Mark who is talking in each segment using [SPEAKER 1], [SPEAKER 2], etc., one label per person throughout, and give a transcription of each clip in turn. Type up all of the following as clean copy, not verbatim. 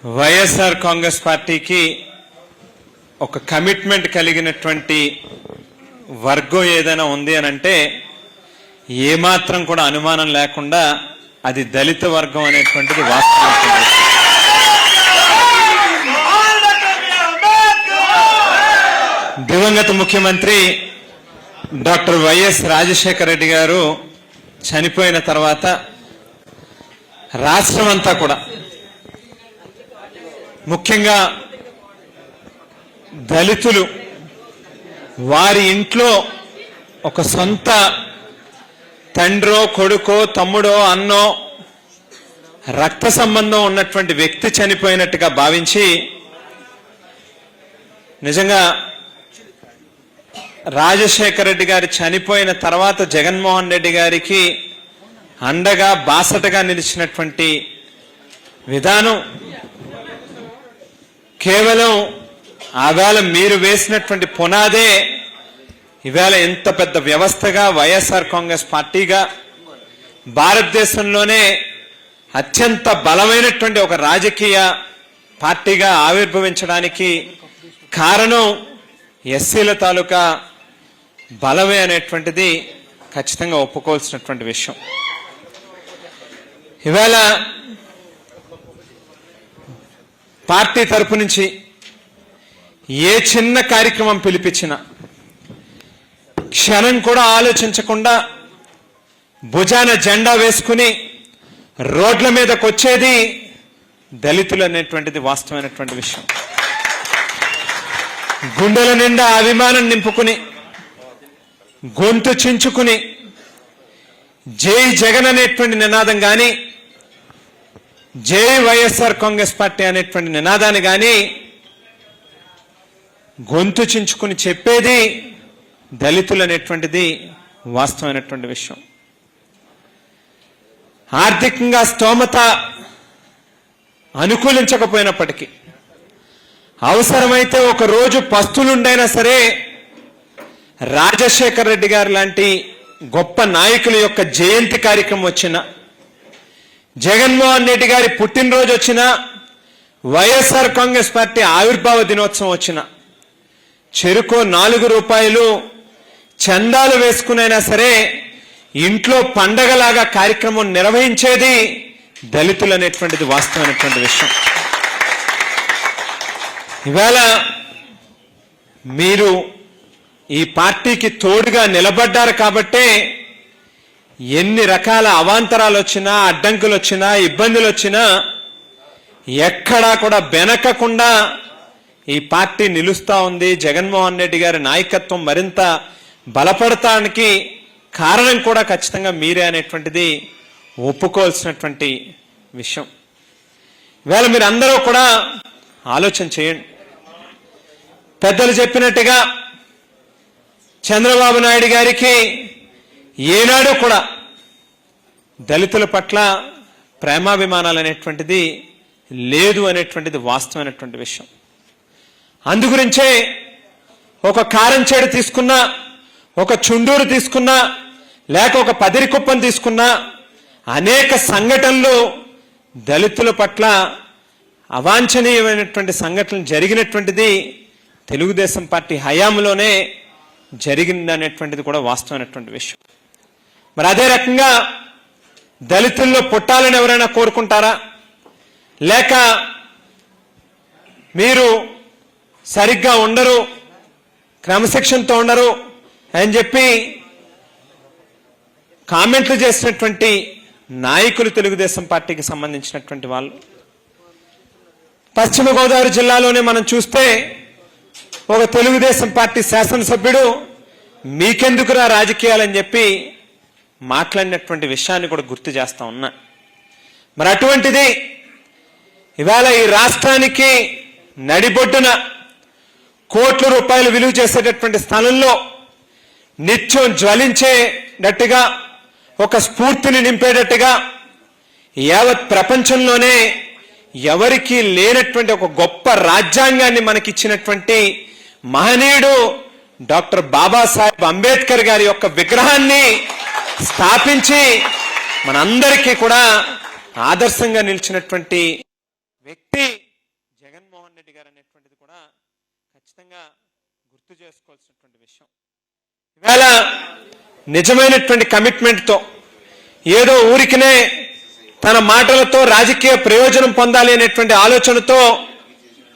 [SPEAKER 1] వైఎస్ఆర్ కాంగ్రెస్ పార్టీకి ఒక కమిట్మెంట్ కలిగినటువంటి వర్గం ఏదైనా ఉంది అని అంటే ఏమాత్రం కూడా అనుమానం లేకుండా అది దళిత వర్గం అనేటువంటిది వాస్తవం. దివంగత ముఖ్యమంత్రి డాక్టర్ వైఎస్ రాజశేఖర రెడ్డి గారు చనిపోయిన తర్వాత రాష్ట్రం అంతా కూడా ముఖ్యంగా దళితులు వారి ఇంట్లో ఒక సొంత తండ్రో కొడుకో తమ్ముడో అన్నో రక్త సంబంధం ఉన్నటువంటి వ్యక్తి చనిపోయినట్టుగా భావించి నిజంగా రాజశేఖర రెడ్డి గారి చనిపోయిన తర్వాత జగన్మోహన్ రెడ్డి గారికి అండగా బాసటగా నిలిచినటువంటి విధానం కేవలం ఆవేళ మీరు వేసినటువంటి పునాదే ఇవాళ ఎంత పెద్ద వ్యవస్థగా వైఎస్ఆర్ కాంగ్రెస్ పార్టీగా భారతదేశంలోనే అత్యంత బలమైనటువంటి ఒక రాజకీయ పార్టీగా ఆవిర్భవించడానికి కారణం ఎస్సీల తాలూకా బలమే అనేటువంటిది ఖచ్చితంగా ఒప్పుకోవాల్సినటువంటి విషయం. ఇవాళ పార్టీ తరపు నుంచి ఏ చిన్న కార్యక్రమం పిలిపించినా క్షణం కూడా ఆలోచించకుండా భుజాన జెండా వేసుకుని రోడ్ల మీదకి వచ్చేది దళితులు అనేటువంటిది వాస్తవమైనటువంటి విషయం. గుండెల నిండా అభిమానం నింపుకుని గొంతు చించుకుని జై జగన్ అనేటువంటి నినాదం కానీ జై వైఎస్ఆర్ కాంగ్రెస్ పార్టీ అనేటువంటి నినాదాన్ని కానీ గొంతు చించుకుని చెప్పేది దళితులు అనేటువంటిది వాస్తవమైనటువంటి విషయం. ఆర్థికంగా స్తోమత అనుకూలించకపోయినప్పటికీ అవసరమైతే ఒక రోజు పస్తులుండైనా సరే రాజశేఖర రెడ్డి గారు లాంటి గొప్ప నాయకుల యొక్క జయంతి కార్యక్రమం వచ్చిన, జగన్మోహన్ రెడ్డి గారి పుట్టినరోజు వచ్చిన, వైఎస్ఆర్ కాంగ్రెస్ పార్టీ ఆవిర్భావ దినోత్సవం వచ్చిన చెరుకో 4 రూపాయలు చందాలు వేసుకునైనా సరే ఇంట్లో పండగలాగా కార్యక్రమం నిర్వహించేది దళితులు అనేటువంటిది వాస్తవమైనటువంటి విషయం. ఇవాళ మీరు ఈ పార్టీకి తోడుగా నిలబడ్డారు కాబట్టే ఎన్ని రకాల అవాంతరాలు వచ్చినా అడ్డంకులు వచ్చినా ఇబ్బందులు వచ్చినా ఎక్కడా కూడా బెనకకుండా ఈ పార్టీ నిలుస్తా ఉంది. జగన్మోహన్ రెడ్డి గారి నాయకత్వం మరింత బలపడటానికి కారణం కూడా ఖచ్చితంగా మీరే అనేటువంటిది ఒప్పుకోవాల్సినటువంటి విషయం. ఇవాళ మీరు అందరూ కూడా ఆలోచన చేయండి. పెద్దలు చెప్పినట్టుగా చంద్రబాబు నాయుడు గారికి ఏనాడు కూడా దళితుల పట్ల ప్రేమాభిమానాలు అనేటువంటిది లేదు అనేటువంటిది వాస్తవమైనటువంటి విషయం. అందుగురించే ఒక కారంచేడు తీసుకున్నా, ఒక చుండూరు తీసుకున్నా, లేక ఒక పదిరికుప్పం తీసుకున్నా అనేక సంఘటనలు దళితుల పట్ల అవాంఛనీయమైనటువంటి సంఘటనలు జరిగినటువంటిది తెలుగుదేశం పార్టీ హయాంలోనే జరిగిందనేటువంటిది కూడా వాస్తవమైనటువంటి విషయం. మరి అదే రకంగా దళితుల్లో పుట్టాలని ఎవరైనా కోరుకుంటారా, లేక మీరు సరిగ్గా ఉండరు, క్రమశిక్షణతో ఉండరు అని చెప్పి కామెంట్లు చేసినటువంటి నాయకులు తెలుగుదేశం పార్టీకి సంబంధించినటువంటి వాళ్ళు పశ్చిమ గోదావరి జిల్లాలోనే మనం చూస్తే ఒక తెలుగుదేశం పార్టీ శాసనసభ్యుడు మీకెందుకురా రాజకీయాలని చెప్పి మాట్లాడినటువంటి విషయాన్ని కూడా గుర్తు చేస్తా ఉన్నా. మరి అటువంటిది ఇవాళ ఈ రాష్ట్రానికి నడిబొడ్డున కోట్ల రూపాయలు విలువ చేసేటటువంటి స్థలంలో నిత్యం జ్వలించేటట్టుగా ఒక స్ఫూర్తిని నింపేటట్టుగా యావత్ ప్రపంచంలోనే ఎవరికి లేనటువంటి ఒక గొప్ప రాజ్యాంగాన్ని మనకిచ్చినటువంటి మహనీయుడు డాక్టర్ బాబాసాహెబ్ అంబేద్కర్ గారి యొక్క విగ్రహాన్ని స్థాపించి మనందరికీ కూడా ఆదర్శంగా నిలిచినటువంటి వ్యక్తి జగన్మోహన్ రెడ్డి గారు అనేటువంటిది కూడా ఖచ్చితంగా గుర్తు చేసుకోవాల్సినటువంటి విషయం. ఇవాళ నిజమైనటువంటి కమిట్మెంట్తో ఏదో ఊరికినే తన మాటలతో రాజకీయ ప్రయోజనం పొందాలి అనేటువంటి ఆలోచనతో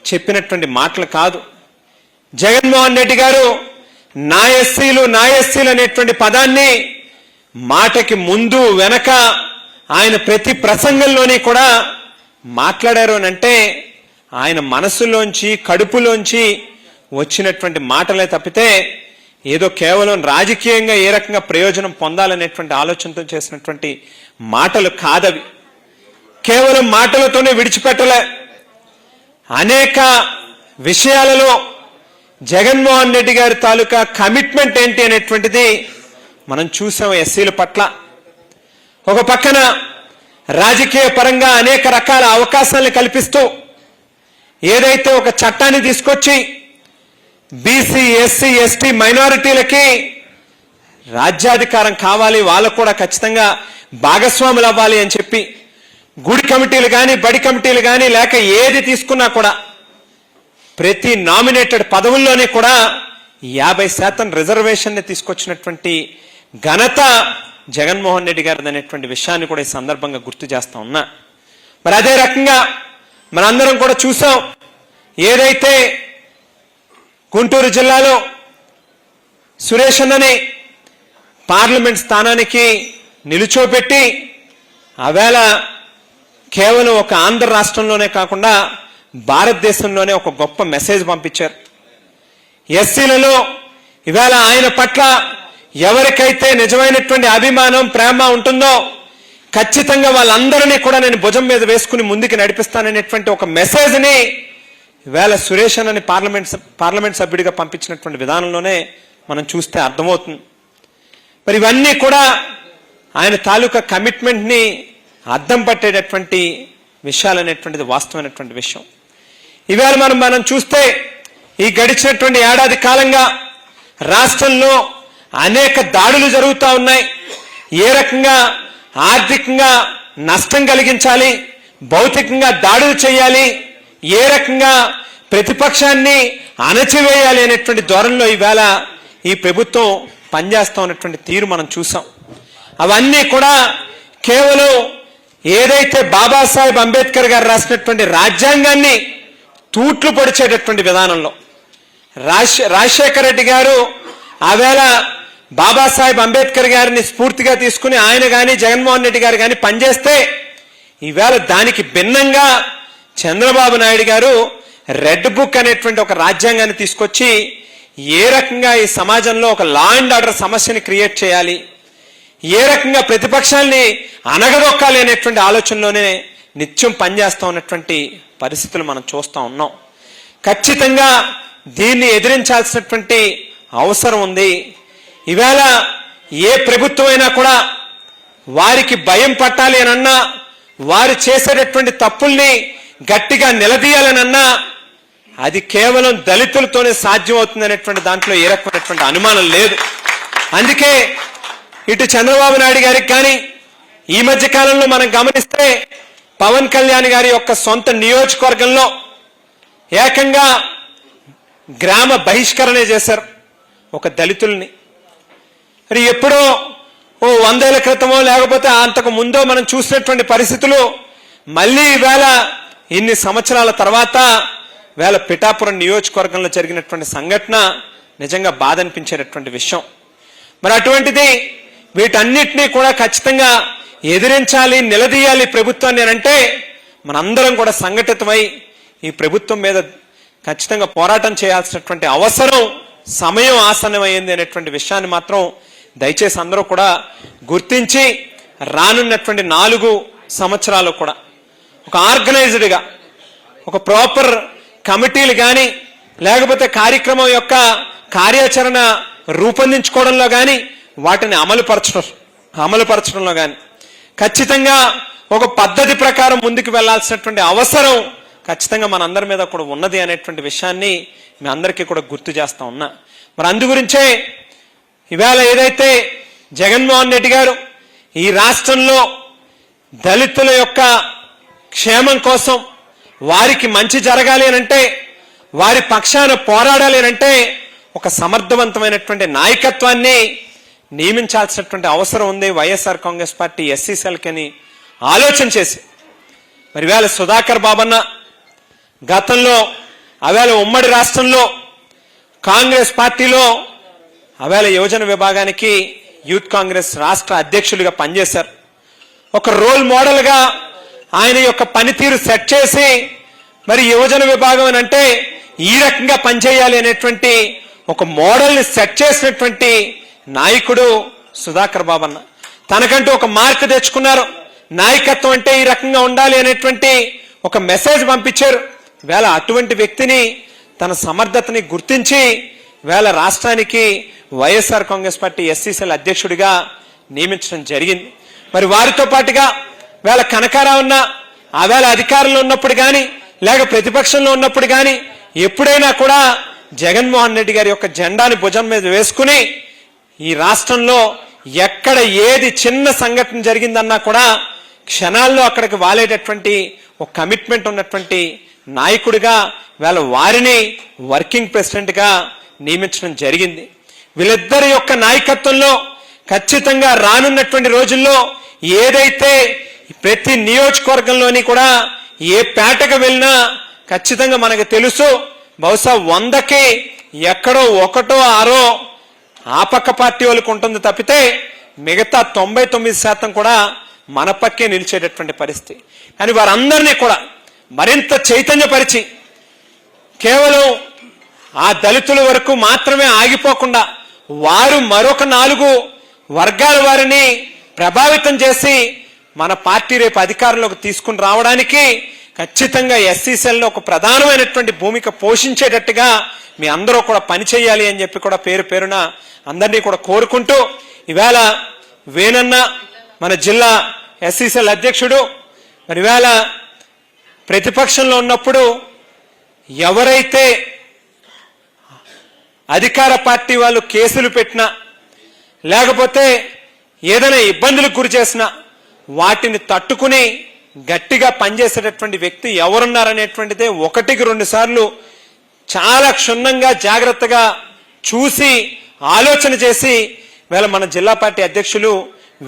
[SPEAKER 1] చెప్పినటువంటి మాటలు కాదు. జగన్మోహన్ రెడ్డి గారు నా ఎస్సీలు అనేటువంటి పదాన్ని మాటకి ముందు వెనక ఆయన ప్రతి ప్రసంగంలోని కూడా మాట్లాడారు అంటే ఆయన మనసులోంచి కడుపులోంచి వచ్చినటువంటి మాటలే తప్పితే ఏదో కేవలం రాజకీయంగా ఏ రకంగా ప్రయోజనం పొందాలనేటువంటి ఆలోచనతో చేసినటువంటి మాటలు కాదవి. కేవలం మాటలతోనే విడిచిపెట్టలే. అనేక విషయాలలో జగన్మోహన్ రెడ్డి గారి తాలూకా కమిట్మెంట్ ఏంటి అనేటువంటిది మనం చూసాం. ఎస్సీల పట్ల ఒక పక్కన రాజకీయ పరంగా అనేక రకాల అవకాశాలను కల్పిస్తూ ఏదైతే ఒక చట్టాన్ని తీసుకొచ్చి బీసీ, ఎస్సీ, ఎస్టీ మైనారిటీలకి రాజ్యాధికారం కావాలి, వాళ్ళకు కూడా ఖచ్చితంగా భాగస్వాములు అవ్వాలి అని చెప్పి గుడి కమిటీలు కానీ బడి కమిటీలు కానీ లేక ఏది తీసుకున్నా కూడా ప్రతి నామినేటెడ్ పదవుల్లోనే కూడా 50% రిజర్వేషన్ని తీసుకొచ్చినటువంటి ఘనత జగన్మోహన్ రెడ్డి గారిది అనేటువంటి విషయాన్ని కూడా ఈ సందర్భంగా గుర్తు చేస్తా ఉన్నా. మరి అదే రకంగా మనందరం కూడా చూసాం. ఏదైతే గుంటూరు జిల్లాలో సురేష్ అన్నని పార్లమెంట్ స్థానానికి నిలుచోబెట్టి ఆవేళ కేవలం ఒక ఆంధ్ర రాష్ట్రంలోనే కాకుండా భారతదేశంలోనే ఒక గొప్ప మెసేజ్ పంపించారు. ఎస్సీలలో ఇవాళ ఆయన పట్ల ఎవరికైతే నిజమైనటువంటి అభిమానం, ప్రేమ ఉంటుందో ఖచ్చితంగా వాళ్ళందరినీ కూడా నేను భుజం మీద వేసుకుని ముందుకు నడిపిస్తాననేటువంటి ఒక మెసేజ్ని ఇవాళ సురేష్ అన్నని పార్లమెంట్ సభ్యుడిగా పంపించినటువంటి విధానంలోనే మనం చూస్తే అర్థమవుతుంది. మరి ఇవన్నీ కూడా ఆయన తాలూకా కమిట్మెంట్ని అద్దం పట్టేటటువంటి విషయాలు అనేటువంటిది వాస్తవమైనటువంటి విషయం. ఇవాళ మనం చూస్తే ఈ గడిచినటువంటి ఏడాది కాలంగా రాష్ట్రంలో అనేక దాడులు జరుగుతూ ఉన్నాయి. ఏ రకంగా ఆర్థికంగా నష్టం కలిగించాలి, భౌతికంగా దాడులు చేయాలి, ఏ రకంగా ప్రతిపక్షాన్ని అణచివేయాలి అనేటువంటి ధోరణిలో ఈవేళ ఈ ప్రభుత్వం పనిచేస్తా ఉన్నటువంటి తీరు మనం చూసాం. అవన్నీ కూడా కేవలం ఏదైతే బాబాసాహెబ్ అంబేద్కర్ గారు రాసినటువంటి రాజ్యాంగాన్ని తూట్లు పొడిచేటటువంటి విధానంలో రాజశేఖర రెడ్డి గారు ఆవేళ బాబాసాహెబ్ అంబేద్కర్ గారిని స్ఫూర్తిగా తీసుకుని ఆయన కానీ జగన్మోహన్ రెడ్డి గారు కానీ పనిచేస్తే ఈవేళ దానికి భిన్నంగా చంద్రబాబు నాయుడు గారు రెడ్ బుక్ అనేటువంటి ఒక రాజ్యాంగాన్ని తీసుకొచ్చి ఏ రకంగా ఈ సమాజంలో ఒక లా అండ్ ఆర్డర్ సమస్యని క్రియేట్ చేయాలి, ఏ రకంగా ప్రతిపక్షాల్ని అనగదొక్కాలి అనేటువంటి ఆలోచనలోనే నిత్యం పనిచేస్తూ ఉన్నటువంటి పరిస్థితులు మనం చూస్తూ ఉన్నాం. ఖచ్చితంగా దీన్ని ఎదిరించాల్సినటువంటి అవసరం ఉంది. ఈవేళ ఏ ప్రభుత్వం అయినా కూడా వారికి భయం పట్టాలి అనన్నా, వారు చేసేటటువంటి తప్పుల్ని గట్టిగా నిలదీయాలనన్నా అది కేవలం దళితులతోనే సాధ్యమవుతుంది అనేటువంటి దాంట్లో ఏ రకమైనటువంటి అనుమానం లేదు. అందుకే ఇటు చంద్రబాబు నాయుడు గారికి కానీ ఈ మధ్య కాలంలో మనం గమనిస్తే పవన్ కళ్యాణ్ గారి యొక్క సొంత నియోజకవర్గంలో ఏకంగా గ్రామ బహిష్కరణ చేశారు ఒక దళితుల్ని. మరి ఎప్పుడో 100 ఏళ్ల క్రితమో లేకపోతే అంతకు ముందో మనం చూసినటువంటి పరిస్థితులు మళ్ళీ ఈవేళ ఇన్ని సంవత్సరాల తర్వాత వేళ పిఠాపురం నియోజకవర్గంలో జరిగినటువంటి సంఘటన నిజంగా బాధ అనిపించేటటువంటి విషయం. మరి అటువంటిది వీటన్నిటినీ కూడా ఖచ్చితంగా ఎదిరించాలి, నిలదీయాలి ప్రభుత్వాన్ని అంటే మనందరం కూడా సంఘటితమై ఈ ప్రభుత్వం మీద ఖచ్చితంగా పోరాటం చేయాల్సినటువంటి అవసరం, సమయం ఆసన్నమైంది అనేటువంటి విషయాన్ని మాత్రం దయచేసి అందరూ కూడా గుర్తించి రానున్నటువంటి 4 సంవత్సరాలు కూడా ఒక ఆర్గనైజ్డ్గా ఒక ప్రాపర్ కమిటీలు కానీ లేకపోతే కార్యక్రమం యొక్క కార్యాచరణ రూపొందించుకోవడంలో కానీ వాటిని అమలుపరచడంలో కానీ ఖచ్చితంగా ఒక పద్ధతి ప్రకారం ముందుకు వెళ్లాల్సినటువంటి అవసరం ఖచ్చితంగా మనందరి మీద కూడా ఉన్నది అనేటువంటి విషయాన్ని మీ అందరికీ కూడా గుర్తు చేస్తా ఉన్నా. మరి అందుగురించే ఇవాళ ఏదైతే జగన్మోహన్ రెడ్డి గారు ఈ రాష్ట్రంలో దళితుల యొక్క క్షేమం కోసం, వారికి మంచి జరగాలి అనంటే, వారి పక్షాన పోరాడాలి అనంటే ఒక సమర్థవంతమైనటువంటి నాయకత్వాన్ని నియమించాల్సినటువంటి అవసరం ఉంది వైఎస్ఆర్ కాంగ్రెస్ పార్టీ ఎస్సీ సెల్కని ఆలోచన చేసి మరి వేళ సుధాకర్ బాబన్న గతంలో అవేళ ఉమ్మడి రాష్ట్రంలో కాంగ్రెస్ పార్టీలో అవేళ యువజన విభాగానికి యూత్ కాంగ్రెస్ రాష్ట్ర అధ్యక్షులుగా పనిచేశారు. ఒక రోల్ మోడల్గా ఆయన యొక్క పనితీరు సెట్ చేసి మరి యువజన విభాగం అంటే ఈ రకంగా పనిచేయాలి అనేటువంటి ఒక మోడల్ని సెట్ చేసినటువంటి నాయకుడు సుధాకర్ బాబన్న. తనకంటూ ఒక మార్క్ తెచ్చుకున్నారు. నాయకత్వం అంటే ఈ రకంగా ఉండాలి అనేటువంటి ఒక మెసేజ్ పంపించారు. వేళ అటువంటి వ్యక్తిని తన సమర్థతని గుర్తించి వేళ రాష్ట్రానికి YSR Congress party SC cell అధ్యక్షుడిగా నియమించడం జరిగింది. మరి వారితో పాటుగా వేళ కనకారావున్న ఆ వేళ అధికారంలో ఉన్నప్పుడు కానీ లేక ప్రతిపక్షంలో ఉన్నప్పుడు కానీ ఎప్పుడైనా కూడా జగన్మోహన్ రెడ్డి గారి యొక్క జెండాని భుజం మీద వేసుకుని ఈ రాష్ట్రంలో ఎక్కడ ఏది చిన్న సంఘటన జరిగిందన్నా కూడా క్షణాల్లో అక్కడికి వాలేటటువంటి ఒక కమిట్మెంట్ ఉన్నటువంటి నాయకుడిగా వేళ వారిని వర్కింగ్ ప్రెసిడెంట్గా నియమించడం జరిగింది. వీళ్ళిద్దరి యొక్క నాయకత్వంలో ఖచ్చితంగా రానున్నటువంటి రోజుల్లో ఏదైతే ప్రతి నియోజకవర్గంలోని కూడా ఏ పేటకు వెళ్ళినా ఖచ్చితంగా మనకు తెలుసు బహుశా 100కి ఎక్కడో 1 or 6 ఆ పక్క పార్టీ వాళ్ళకు ఉంటుంది తప్పితే మిగతా 99% కూడా మన పక్కే నిలిచేటటువంటి పరిస్థితి. కానీ వారందరినీ కూడా మరింత చైతన్యపరిచి కేవలం ఆ దళితుల వరకు మాత్రమే ఆగిపోకుండా వారు మరొక 4 వర్గాల వారిని ప్రభావితం చేసి మన పార్టీ రేపు అధికారంలోకి తీసుకుని రావడానికి ఖచ్చితంగా ఎస్సీ సెల్లో ఒక ప్రధానమైనటువంటి భూమిక పోషించేటట్టుగా మీ అందరూ కూడా పనిచేయాలి అని చెప్పి కూడా పేరు పేరున అందరినీ కూడా కోరుకుంటూ ఈవేళ వేణన్న మన జిల్లా ఎస్సీ సెల్ అధ్యక్షుడు మరి ఈవేళ ప్రతిపక్షంలో ఉన్నప్పుడు ఎవరైతే అధికార పార్టీ వాళ్ళు కేసులు పెట్టినా లేకపోతే ఏదైనా ఇబ్బందులకు గురి చేసినా వాటిని తట్టుకుని గట్టిగా పనిచేసేటటువంటి వ్యక్తి ఎవరున్నారనేటువంటిదే 1-2 సార్లు చాలా క్షుణ్ణంగా జాగ్రత్తగా చూసి ఆలోచన చేసి వేళ మన జిల్లా పార్టీ అధ్యక్షులు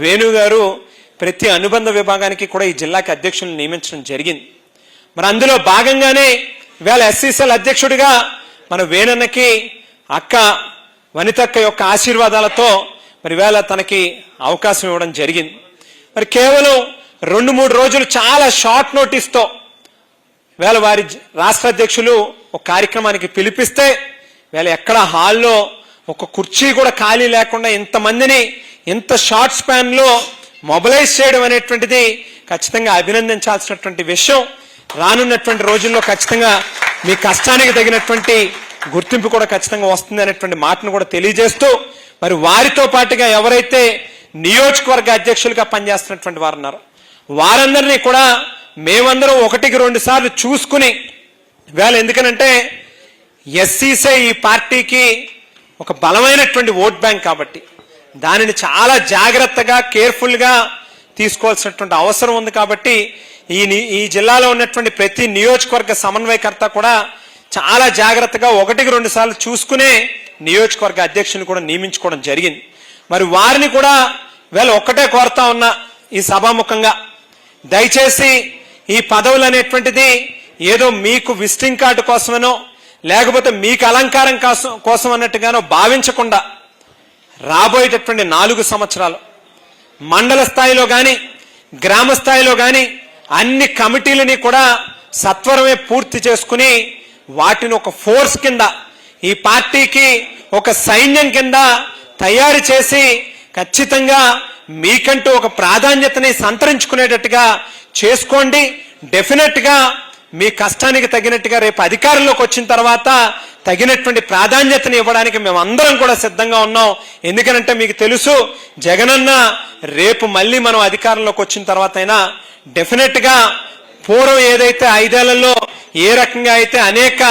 [SPEAKER 1] వేణు గారు ప్రతి అనుబంధ విభాగానికి కూడా ఈ జిల్లాకి అధ్యక్షులను నియమించడం జరిగింది. మరి అందులో భాగంగానే వేళ ఎస్సీసీఎల్ అధ్యక్షుడిగా మన వేణన్నకి అక్క వనితక్క యొక్క ఆశీర్వాదాలతో మరి వేళ తనకి అవకాశం ఇవ్వడం జరిగింది. మరి కేవలం 2-3 రోజులు చాలా షార్ట్ నోటీస్తో వేళ వారి రాష్ట్ర అధ్యక్షులు ఒక కార్యక్రమానికి పిలిపిస్తే వేళ ఎక్కడ హాల్లో ఒక కుర్చీ కూడా ఖాళీ లేకుండా ఇంతమందిని ఇంత షార్ట్ స్పాన్ లో మొబిలైజ్ చేయడం అనేటువంటిది ఖచ్చితంగా అభినందించాల్సినటువంటి విషయం. రానున్నటువంటి రోజుల్లో ఖచ్చితంగా మీ కష్టానికి తగినటువంటి గుర్తింపు కూడా ఖచ్చితంగా వస్తుంది అనేటువంటి మాటను కూడా తెలియజేస్తూ మరి వారితో పాటుగా ఎవరైతే నియోజకవర్గ అధ్యక్షులుగా పనిచేస్తున్నటువంటి వారు ఉన్నారు వారందరినీ కూడా మేమందరం 1-2 సార్లు చూసుకుని వేళ ఎందుకనంటే ఎస్సీసీ ఈ పార్టీకి ఒక బలమైనటువంటి ఓట్ బ్యాంక్ కాబట్టి దానిని చాలా జాగ్రత్తగా కేర్ఫుల్గా తీసుకోవాల్సినటువంటి అవసరం ఉంది. కాబట్టి ఈ జిల్లాలో ఉన్నటువంటి ప్రతి నియోజకవర్గ సమన్వయకర్త కూడా చాలా జాగ్రత్తగా 1-2 సార్లు చూసుకునే నియోజకవర్గ అధ్యక్షుని కూడా నియమించుకోవడం జరిగింది. మరి వారిని కూడా వేళ ఒక్కటే కోరుతా ఉన్నా ఈ సభాముఖంగా దయచేసి ఈ పదవులు అనేటువంటిది ఏదో మీకు విజిటింగ్ కార్డు కోసమనో లేకపోతే మీకు అలంకారం కోసం అన్నట్టుగానో భావించకుండా రాబోయేటటువంటి 4 సంవత్సరాలు మండల స్థాయిలో కానీ గ్రామ స్థాయిలో కానీ అన్ని కమిటీలని కూడా సత్వరమే పూర్తి చేసుకుని వాటిని ఒక ఫోర్స్ కింద ఈ పార్టీకి ఒక సైన్యం కింద తయారు చేసి ఖచ్చితంగా మీకంటూ ఒక ప్రాధాన్యతని సంతరించుకునేటట్టుగా చేసుకోండి. డెఫినెట్ గా మీ కష్టానికి తగినట్టుగా రేపు అధికారంలోకి వచ్చిన తర్వాత తగినటువంటి ప్రాధాన్యతని ఇవ్వడానికి మేమందరం కూడా సిద్ధంగా ఉన్నాం. ఎందుకంటే మీకు తెలుసు జగనన్న రేపు మళ్ళీ మనం అధికారంలోకి వచ్చిన తర్వాత అయినా డెఫినెట్ గా పూర్వం ఏదైతే 5 ఏళ్లలో ఏ రకంగా అయితే అనేక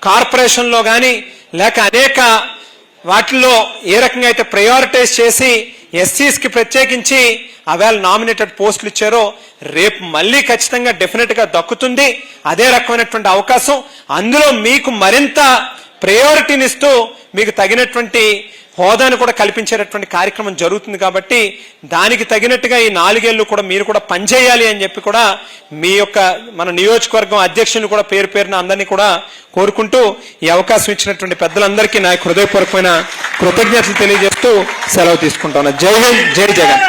[SPEAKER 1] కార్పొరేషన్లో కానీ లేక అనేక వాటిల్లో ఏ రకంగా అయితే ప్రయారిటైజ్ చేసి ఎస్సీస్ కి ప్రత్యేకించి అవేళ నామినేటెడ్ పోస్టులు ఇచ్చారో రేపు మళ్ళీ ఖచ్చితంగా డెఫినెట్ గా దక్కుతుంది అదే రకమైనటువంటి అవకాశం. అందులో మీకు మరింత ప్రయారిటీనిస్తూ మీకు తగినటువంటి హోదాను కూడా కల్పించేటటువంటి కార్యక్రమం జరుగుతుంది. కాబట్టి దానికి తగినట్టుగా ఈ 4 ఏళ్లు కూడా మీరు కూడా పనిచేయాలి అని చెప్పి కూడా మీ యొక్క మన నియోజకవర్గం అధ్యక్షులు కూడా పేరు పేరున అందరినీ కూడా కోరుకుంటూ ఈ అవకాశం ఇచ్చినటువంటి పెద్దలందరికీ నా హృదయపూర్వకమైన కృతజ్ఞతలు తెలియజేస్తూ సెలవు తీసుకుంటాను. జై హింద్, జై జగన్.